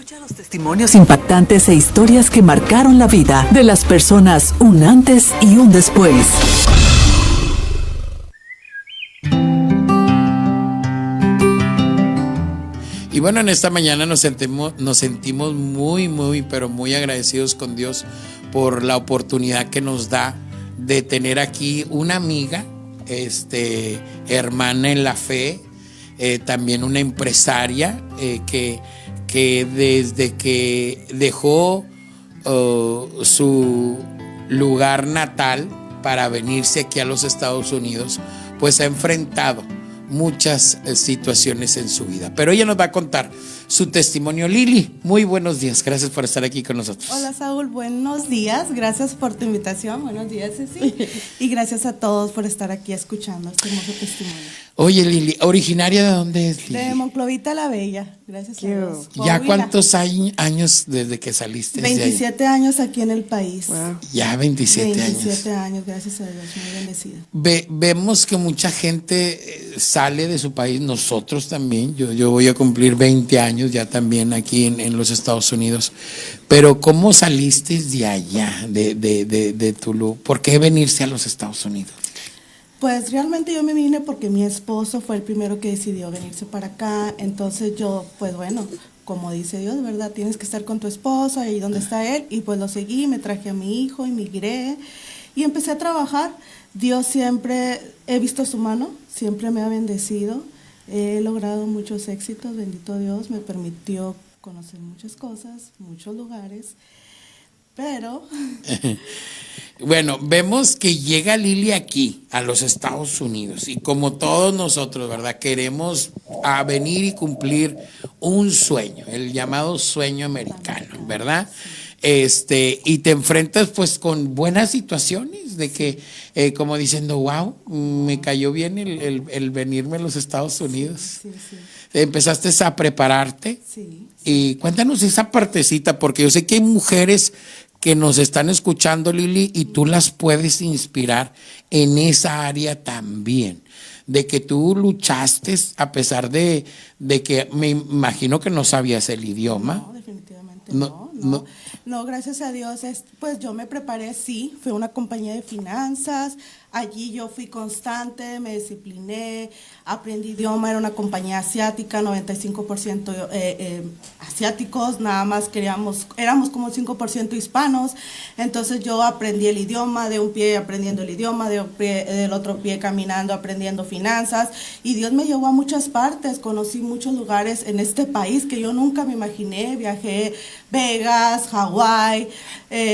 Escucha los testimonios impactantes e historias que marcaron la vida de las personas un antes y un después. Y bueno, en esta mañana nos sentimos muy, pero muy agradecidos con Dios por la oportunidad que nos da de tener aquí una amiga, hermana en la fe, también una empresaria que desde que dejó su lugar natal para venirse aquí a los Estados Unidos, pues ha enfrentado muchas situaciones en su vida. Pero ella nos va a contar su testimonio. Lili, muy buenos días. Gracias por estar aquí con nosotros. Hola, Saúl, buenos días. Gracias por tu invitación. Buenos días, Ceci. Y gracias a todos por estar aquí escuchando este hermoso testimonio. Oye, Lili, ¿originaria de dónde es, Lili? De Monclovita la Bella. Gracias a Dios. ¿Ya cuántos años desde que saliste? 27 años aquí en el país. Wow. Ya 27 años. 27 años, gracias a Dios, muy bendecida. Vemos que mucha gente sale de su país, nosotros también. Yo voy a cumplir 20 años ya también aquí en los Estados Unidos. Pero ¿cómo saliste de allá, de Tulú? ¿Por qué venirse a los Estados Unidos? Pues realmente yo me vine porque mi esposo fue el primero que decidió venirse para acá. Entonces yo, pues bueno, como dice Dios, ¿verdad? Tienes que estar con tu esposo, ahí donde está él. Y pues lo seguí, me traje a mi hijo, emigré y empecé a trabajar. Dios siempre, he visto su mano, siempre me ha bendecido. He logrado muchos éxitos, bendito Dios, me permitió conocer muchas cosas, muchos lugares. Pero bueno, vemos que llega Lili aquí a los Estados Unidos y como todos nosotros, ¿verdad? Queremos venir y cumplir un sueño, el llamado sueño americano, ¿verdad? Y te enfrentas pues con buenas situaciones de que como diciendo, wow, me cayó bien el venirme a los Estados Unidos. Sí. Empezaste a prepararte. Sí. Y cuéntanos esa partecita, porque yo sé que hay mujeres que nos están escuchando, Lili, y tú las puedes inspirar en esa área también, de que tú luchaste a pesar de que me imagino que no sabías el idioma. No, definitivamente no, gracias a Dios, pues yo me preparé, sí, fue una compañía de finanzas, allí yo fui constante, me discipliné, aprendí idioma, era una compañía asiática, 95% asiáticos, nada más éramos como 5% hispanos, entonces yo aprendí el idioma, de un pie aprendiendo el idioma, del otro pie caminando, aprendiendo finanzas, y Dios me llevó a muchas partes, conocí muchos lugares en este país que yo nunca me imaginé, viajé Vegas, Hawái,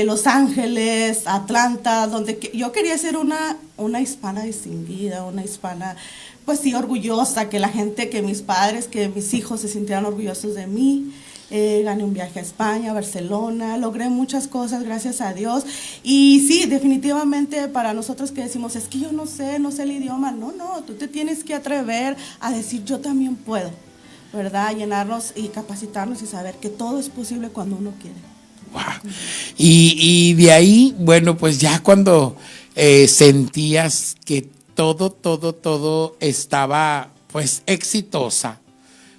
Los Ángeles, Atlanta, donde yo quería ser una hispana distinguida, una hispana, pues sí, orgullosa, que la gente, que mis padres, que mis hijos se sintieran orgullosos de mí. Gané un viaje a España, a Barcelona, logré muchas cosas, gracias a Dios. Y sí, definitivamente para nosotros que decimos, es que yo no sé el idioma, no, tú te tienes que atrever a decir, yo también puedo, ¿verdad? Llenarnos y capacitarnos y saber que todo es posible cuando uno quiere. Wow. Y de ahí, bueno, pues ya cuando sentías que todo estaba pues exitosa,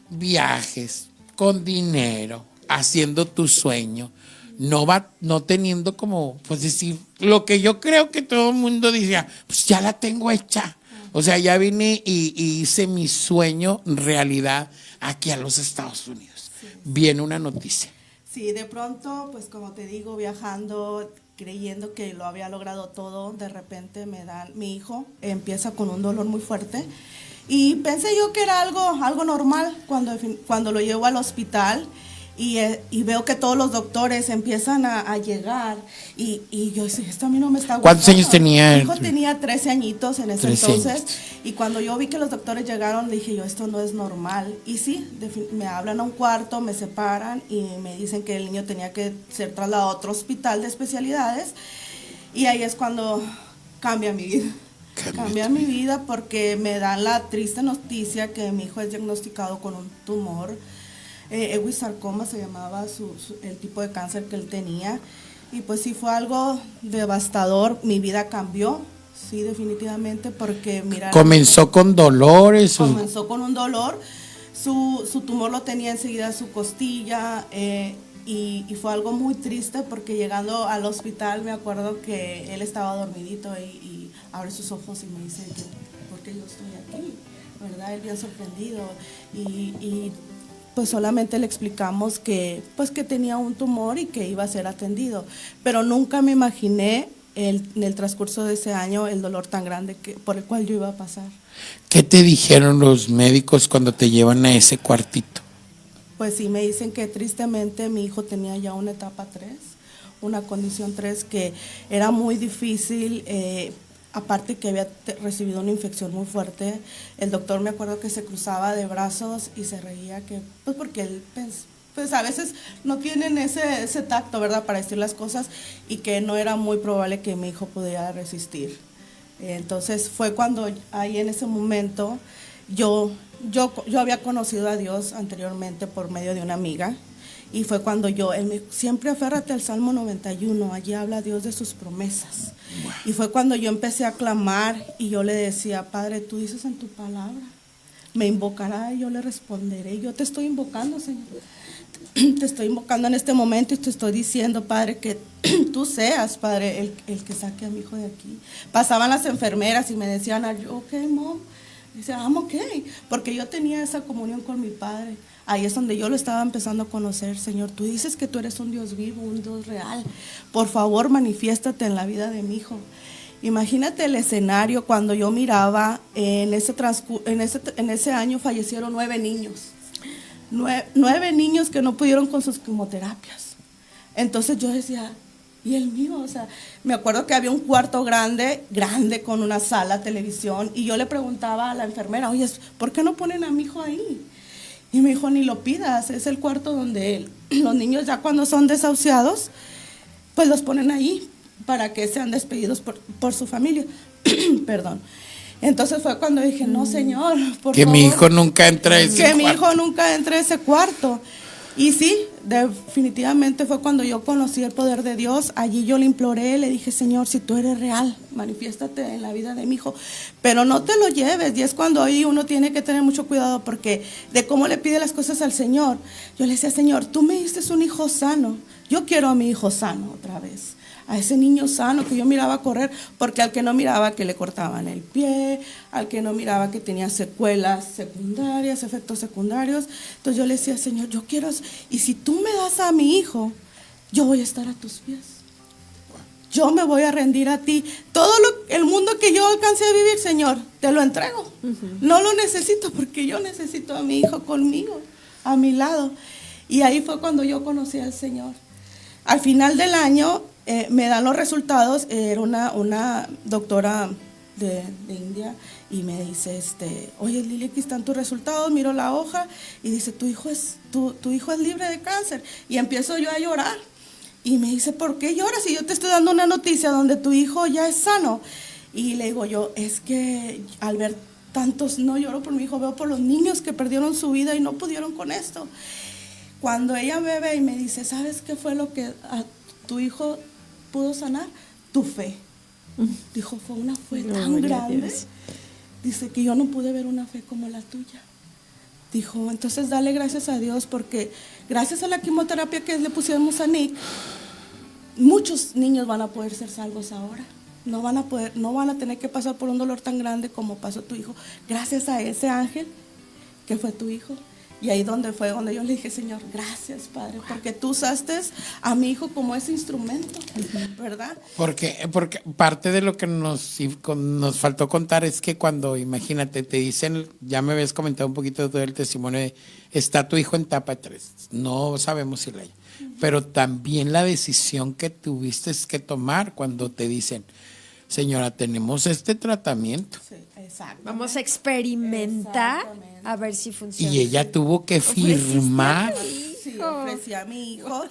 viajes, con dinero, haciendo tu sueño, no teniendo como, pues decir, lo que yo creo que todo el mundo decía, pues ya la tengo hecha. O sea, ya vine y hice mi sueño realidad aquí a los Estados Unidos. Sí. Viene una noticia. Sí, de pronto, pues como te digo, viajando, creyendo que lo había logrado todo, de repente mi hijo empieza con un dolor muy fuerte y pensé yo que era algo normal cuando lo llevo al hospital y veo que todos los doctores empiezan a llegar y yo decía, esto a mí no me está gustando. ¿Cuántos años tenía? Mi hijo tenía 13 añitos en ese entonces y cuando yo vi que los doctores llegaron dije yo, esto no es normal. Y sí, me hablan a un cuarto, me separan y me dicen que el niño tenía que ser trasladado a otro hospital de especialidades y ahí es cuando cambia mi vida. Cambia mi vida porque me dan la triste noticia que mi hijo es diagnosticado con un tumor. Sarcoma se llamaba el tipo de cáncer que él tenía y pues sí fue algo devastador, mi vida cambió, sí, definitivamente, porque mira. ¿Comenzó con dolores? Comenzó con un dolor, Su tumor lo tenía enseguida su costilla, y fue algo muy triste porque llegando al hospital me acuerdo que él estaba dormidito y abre sus ojos y me dice, ¿por qué yo estoy aquí? ¿Verdad? Él bien sorprendido y pues solamente le explicamos que pues que tenía un tumor y que iba a ser atendido, pero nunca me imaginé en el transcurso de ese año el dolor tan grande por el cual yo iba a pasar. ¿Qué te dijeron los médicos cuando te llevan a ese cuartito? Pues sí, me dicen que tristemente mi hijo tenía ya una etapa 3, una condición 3 que era muy difícil, aparte que había recibido una infección muy fuerte. El doctor me acuerdo que se cruzaba de brazos y se reía, que pues porque él pues a veces no tienen ese tacto, ¿verdad?, para decir las cosas, y que no era muy probable que mi hijo pudiera resistir. Entonces fue cuando ahí en ese momento yo había conocido a Dios anteriormente por medio de una amiga, y fue cuando él me dijo, siempre aférrate al Salmo 91, allí habla Dios de sus promesas. Wow. Y fue cuando yo empecé a clamar y yo le decía, Padre, tú dices en tu palabra, me invocará y yo le responderé. Yo te estoy invocando, Señor. Te estoy invocando en este momento y te estoy diciendo, Padre, que tú seas, Padre, el que saque a mi hijo de aquí. Pasaban las enfermeras y me decían, ¿Are you okay, mom? Y decía, I'm okay, porque yo tenía esa comunión con mi Padre. Ahí es donde yo lo estaba empezando a conocer. Señor, tú dices que tú eres un Dios vivo, un Dios real. Por favor, manifiéstate en la vida de mi hijo. Imagínate el escenario cuando yo miraba, en ese año fallecieron 9 niños. 9 niños que no pudieron con sus quimioterapias. Entonces yo decía, ¿y el mío? O sea, me acuerdo que había un cuarto grande con una sala, televisión, y yo le preguntaba a la enfermera, oye, ¿por qué no ponen a mi hijo ahí? Y me dijo, ni lo pidas, es el cuarto donde los niños ya cuando son desahuciados, pues los ponen ahí para que sean despedidos por su familia. Perdón. Entonces fue cuando dije, no, Señor, por favor, mi hijo nunca entre a ese cuarto. Que mi hijo nunca entre a ese cuarto. Y sí, definitivamente fue cuando yo conocí el poder de Dios. Allí yo le imploré, le dije, Señor, si tú eres real, manifiéstate en la vida de mi hijo, pero no te lo lleves. Y es cuando ahí uno tiene que tener mucho cuidado, porque de cómo le pide las cosas al Señor. Yo le decía, Señor, tú me diste un hijo sano, yo quiero a mi hijo sano otra vez, a ese niño sano que yo miraba correr, porque al que no miraba que le cortaban el pie, al que no miraba que tenía secuelas secundarias, efectos secundarios. Entonces yo le decía, Señor, yo quiero, y si tú me das a mi hijo, yo voy a estar a tus pies. Yo me voy a rendir a ti. Todo el mundo que yo alcancé a vivir, Señor, te lo entrego. No lo necesito porque yo necesito a mi hijo conmigo, a mi lado. Y ahí fue cuando yo conocí al Señor. Al final del año, me dan los resultados. Era una doctora de India y me dice, oye, Lili, aquí están tus resultados. Miro la hoja y dice, tu hijo es libre de cáncer. Y empiezo yo a llorar y me dice, ¿por qué lloras? Si yo te estoy dando una noticia donde tu hijo ya es sano. Y le digo yo, es que al ver tantos, no lloro por mi hijo, veo por los niños que perdieron su vida y no pudieron con esto. Cuando ella me ve y me dice, ¿sabes qué fue lo que a tu hijo pudo sanar? Tu fe. Dijo, fue una fe tan grande. Dice que yo no pude ver una fe como la tuya. Dijo, entonces dale gracias a Dios, porque gracias a la quimioterapia que le pusimos a Nick, muchos niños van a poder ser salvos ahora. No van a tener que pasar por un dolor tan grande como pasó tu hijo, gracias a ese ángel que fue tu hijo. Y ahí donde yo le dije, Señor, gracias, Padre, porque tú usaste a mi hijo como ese instrumento, ¿verdad? Porque parte de lo que nos faltó contar es que cuando, imagínate, te dicen, ya me habías comentado un poquito todo el testimonio de, está tu hijo en etapa 3, no sabemos si la hay, pero también la decisión que tuviste que tomar cuando te dicen, señora, tenemos este tratamiento. Sí, vamos a experimentar a ver si funciona. Y ella tuvo que firmar. Sí, ofrecí a mi hijo.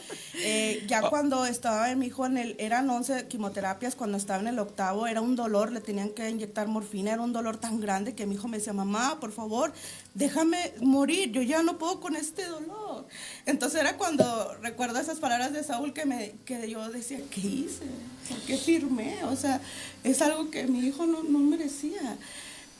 Ya cuando estaba mi hijo eran 11 quimioterapias, cuando estaba en el 8º, era un dolor, le tenían que inyectar morfina, era un dolor tan grande que mi hijo me decía, mamá, por favor, déjame morir, yo ya no puedo con este dolor. Entonces era cuando recuerdo esas palabras de Saúl que yo decía, ¿qué hice? ¿Por qué firmé? O sea, es algo que mi hijo no merecía.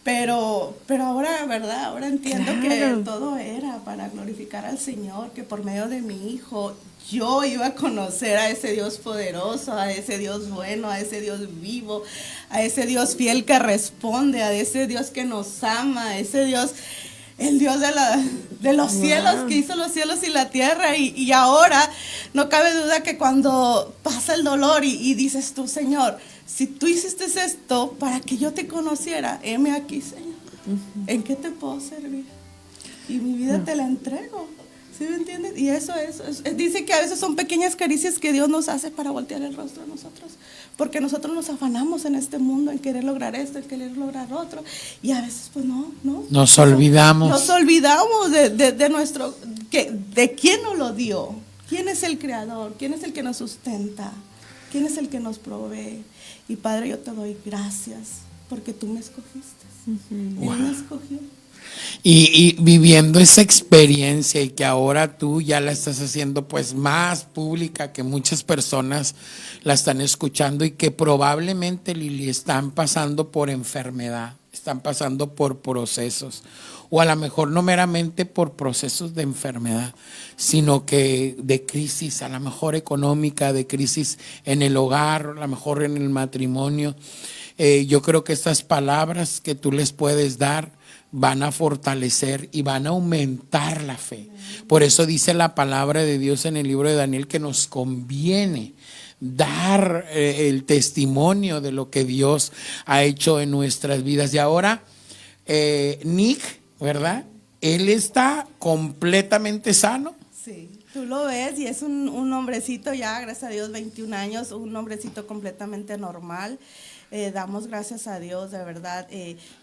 Pero ahora, ¿verdad? Ahora entiendo que todo era para glorificar al Señor, que por medio de mi hijo yo iba a conocer a ese Dios poderoso, a ese Dios bueno, a ese Dios vivo, a ese Dios fiel que responde, a ese Dios que nos ama, a ese Dios, el Dios de los cielos, que hizo los cielos y la tierra. Y ahora no cabe duda que cuando pasa el dolor y dices tú, Señor, si tú hiciste esto para que yo te conociera, heme aquí, Señor. ¿En qué te puedo servir? Y mi vida te la entrego. ¿Sí me entiendes? Y eso dice que a veces son pequeñas caricias que Dios nos hace para voltear el rostro a nosotros. Porque nosotros nos afanamos en este mundo en querer lograr esto, en querer lograr otro. Y a veces pues no. Nos olvidamos. Nos olvidamos de nuestro, de quién nos lo dio. ¿Quién es el creador? ¿Quién es el que nos sustenta? ¿Quién es el que nos provee? Y Padre, yo te doy gracias porque tú me escogiste. Él me escogió. Y viviendo esa experiencia y que ahora tú ya la estás haciendo pues más pública, que muchas personas la están escuchando y que probablemente, Lili, están pasando por enfermedad, están pasando por procesos, o a lo mejor no meramente por procesos de enfermedad, sino que de crisis, a lo mejor económica, de crisis en el hogar, a lo mejor en el matrimonio. Yo creo que estas palabras que tú les puedes dar van a fortalecer y van a aumentar la fe. Por eso dice la palabra de Dios en el libro de Daniel que nos conviene dar el testimonio de lo que Dios ha hecho en nuestras vidas. Y ahora, Nick, ¿verdad? Él está completamente sano. Sí, tú lo ves y es un hombrecito ya, gracias a Dios, 21 años, un hombrecito completamente normal. Damos gracias a Dios, de verdad.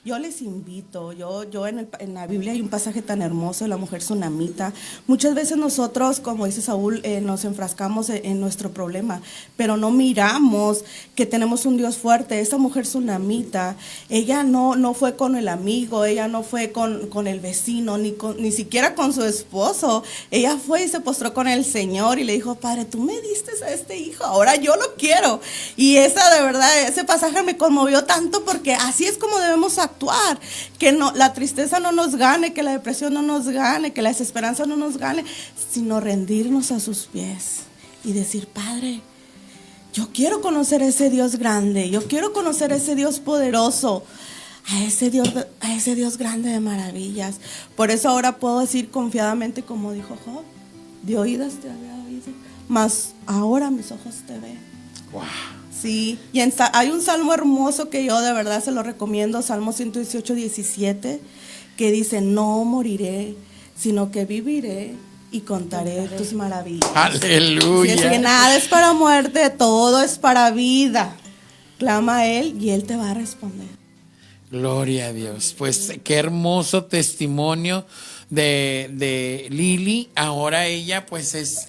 Yo les invito, yo en la Biblia hay un pasaje tan hermoso, la mujer tsunamita. Muchas veces nosotros, como dice Saúl, nos enfrascamos en nuestro problema, pero no miramos que tenemos un Dios fuerte. Esa mujer tsunamita, ella no fue con el amigo, ella no fue con el vecino, ni siquiera con su esposo. Ella fue y se postró con el Señor y le dijo, Padre, tú me diste a este hijo, ahora yo lo quiero. Y de verdad, ese pasaje me conmovió tanto porque así es como debemos actuar, que la tristeza no nos gane, que la depresión no nos gane, que la desesperanza no nos gane, sino rendirnos a sus pies y decir, Padre, yo quiero conocer a ese Dios grande, yo quiero conocer a ese Dios poderoso, a ese Dios grande de maravillas. Por eso ahora puedo decir confiadamente, como dijo Job, de oídas te había oído, mas ahora mis ojos te ven. Wow. Sí, y hay un salmo hermoso que yo de verdad se lo recomiendo, Salmo 118, 17, que dice, no moriré, sino que viviré y contaré tus maravillas. Aleluya. Si es que nada es para muerte, todo es para vida. Clama a Él y Él te va a responder. Gloria a Dios. Pues qué hermoso testimonio de Lili. Ahora ella pues es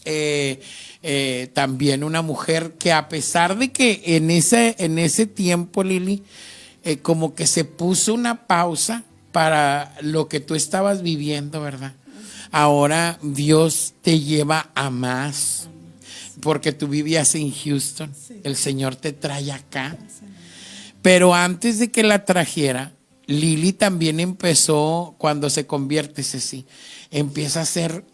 también una mujer que, a pesar de que en ese tiempo, Lili, como que se puso una pausa para lo que tú estabas viviendo, ¿verdad? Ahora Dios te lleva a más, porque tú vivías en Houston, el Señor te trae acá. Pero antes de que la trajera, Lili también empezó, cuando se convierte, Ceci, empieza a ser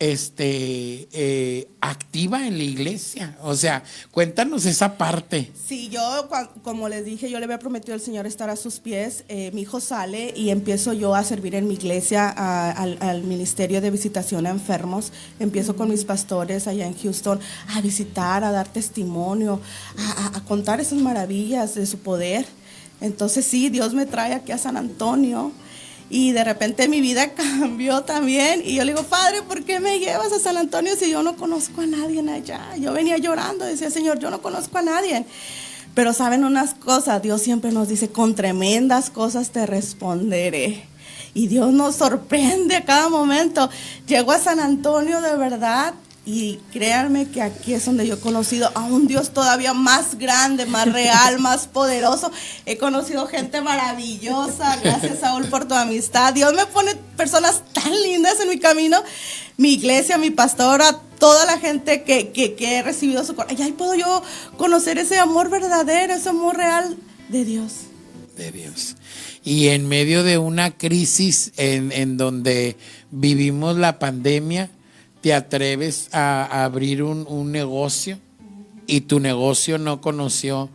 activa en la iglesia. O sea, cuéntanos esa parte. Sí, yo, como les dije, yo le había prometido al Señor estar a sus pies. Mi hijo sale y empiezo yo a servir en mi iglesia, al ministerio de visitación a enfermos. Empiezo con mis pastores allá en Houston a visitar, a dar testimonio, a contar esas maravillas de su poder. Entonces sí, Dios me trae aquí a San Antonio y de repente mi vida cambió también y yo le digo, Padre, ¿por qué me llevas a San Antonio si yo no conozco a nadie allá? Yo venía llorando, decía, Señor, yo no conozco a nadie. Pero saben unas cosas, Dios siempre nos dice, con tremendas cosas te responderé. Y Dios nos sorprende a cada momento. Llego a San Antonio de verdad. Y créanme que aquí es donde yo he conocido a un Dios todavía más grande, más real, más poderoso. He conocido gente maravillosa. Gracias, Saúl, por tu amistad. Dios me pone personas tan lindas en mi camino. Mi iglesia, mi pastora, toda la gente que he recibido su corazón. Y ahí puedo yo conocer ese amor verdadero, ese amor real de Dios. De Dios. y en medio de una crisis en donde vivimos la pandemia, te atreves a abrir un negocio y tu negocio no conoció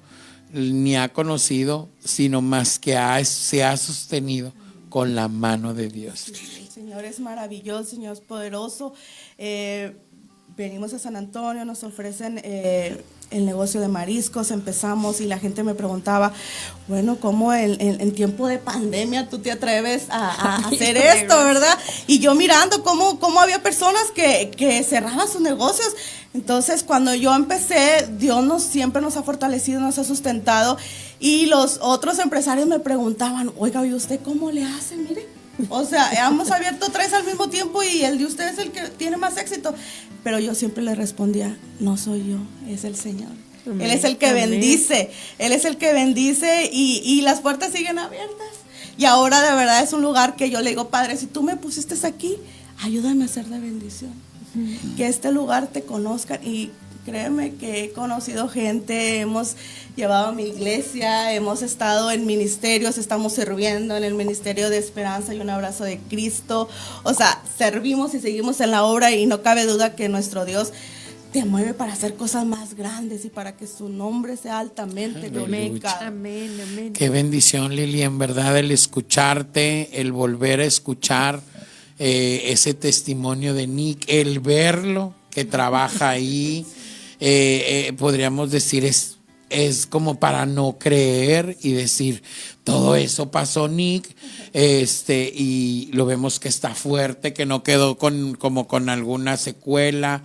ni ha conocido, sino más que se ha sostenido con la mano de Dios. El Señor es maravilloso, el Señor es poderoso. Venimos a San Antonio, nos ofrecen el negocio de mariscos, empezamos y la gente me preguntaba, bueno, ¿cómo en tiempo de pandemia tú te atreves a hacer esto, verdad? Y yo mirando cómo había personas que cerraban sus negocios. Entonces, cuando yo empecé, Dios siempre nos ha fortalecido, nos ha sustentado, y los otros empresarios me preguntaban, oiga, ¿y usted cómo le hace? Mire, o sea, hemos abierto 3 al mismo tiempo y el de usted es el que tiene más éxito. Pero yo siempre le respondía, no soy yo, es el Señor. Amén. Él es el que bendice, Él es el que bendice y las puertas siguen abiertas. Y ahora de verdad es un lugar que yo le digo, Padre, si tú me pusiste aquí, ayúdame a ser de bendición. Que este lugar te conozcan, y créeme que he conocido gente, hemos llevado a mi iglesia, hemos estado en ministerios, estamos sirviendo en el Ministerio de Esperanza y un Abrazo de Cristo. O sea, servimos y seguimos en la obra, y no cabe duda que nuestro Dios te mueve para hacer cosas más grandes y para que su nombre sea altamente glorificado. Amén, amén. Qué bendición, Lili, en verdad, el escucharte, el volver a escuchar ese testimonio de Nick, el verlo que trabaja ahí, podríamos decir es como para no creer y decir, todo eso pasó, Nick, y lo vemos que está fuerte, que no quedó como con alguna secuela.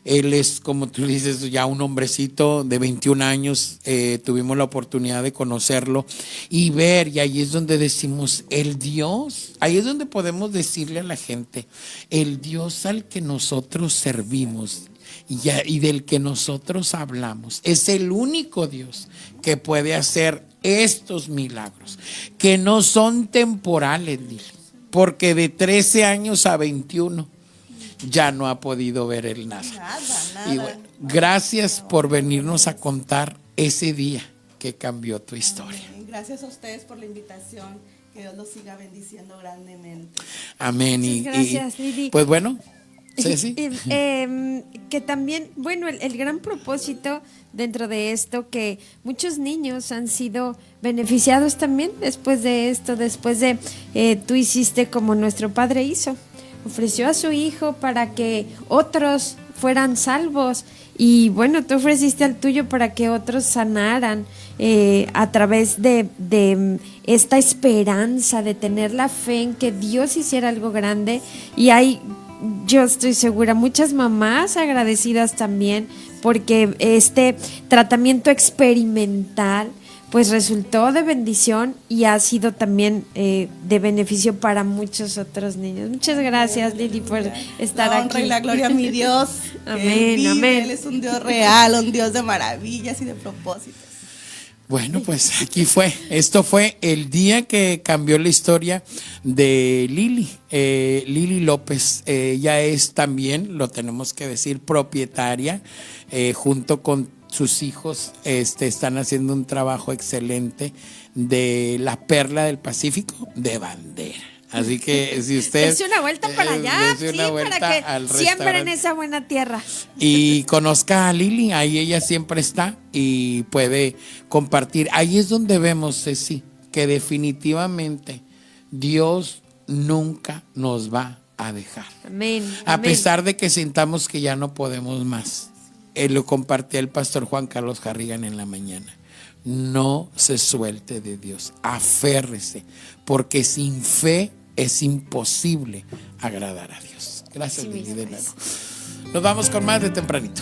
Él es, como tú dices, ya un hombrecito de 21 años, tuvimos la oportunidad de conocerlo y ver, y ahí es donde decimos, el Dios, ahí es donde podemos decirle a la gente, el Dios al que nosotros servimos y del que nosotros hablamos, es el único Dios que puede hacer estos milagros, que no son temporales, porque de 13 años a 21 ya no ha podido ver él nada. Nada. Y bueno, gracias por venirnos a contar ese día que cambió tu historia. Amén. Gracias a ustedes por la invitación. Que Dios los siga bendiciendo grandemente. Amén. Muchas gracias, Lili. Pues bueno, Ceci. Que también, bueno, el gran propósito dentro de esto, que muchos niños han sido beneficiados también después de esto, después de tú hiciste como nuestro Padre hizo. Ofreció a su hijo para que otros fueran salvos, y bueno, tú ofreciste al tuyo para que otros sanaran a través de esta esperanza de tener la fe en que Dios hiciera algo grande. Y hay, yo estoy segura, muchas mamás agradecidas también, porque este tratamiento experimental pues resultó de bendición y ha sido también de beneficio para muchos otros niños. Muchas gracias, Lili, por estar la honra aquí. y la gloria a mi Dios. Amén, amén. Él es un Dios real, un Dios de maravillas y de propósitos. Bueno, pues aquí fue. Esto fue el día que cambió la historia de Lili. Lili López. Ella es también, lo tenemos que decir, propietaria, junto con sus hijos, están haciendo un trabajo excelente de la perla del Pacífico de Bandera. Así que si usted Dese una vuelta para allá, sí, para que siembren esa buena tierra. Y conozca a Lili, ahí ella siempre está y puede compartir. Ahí es donde vemos, Ceci, que definitivamente Dios nunca nos va a dejar. Amén. A pesar de que sintamos que ya no podemos más. Lo compartía el pastor Juan Carlos Harrigan en la mañana. No se suelte de Dios, aférrese, porque sin fe es imposible agradar a Dios. Gracias, Lili, de nuevo. Nos vamos con más de tempranito.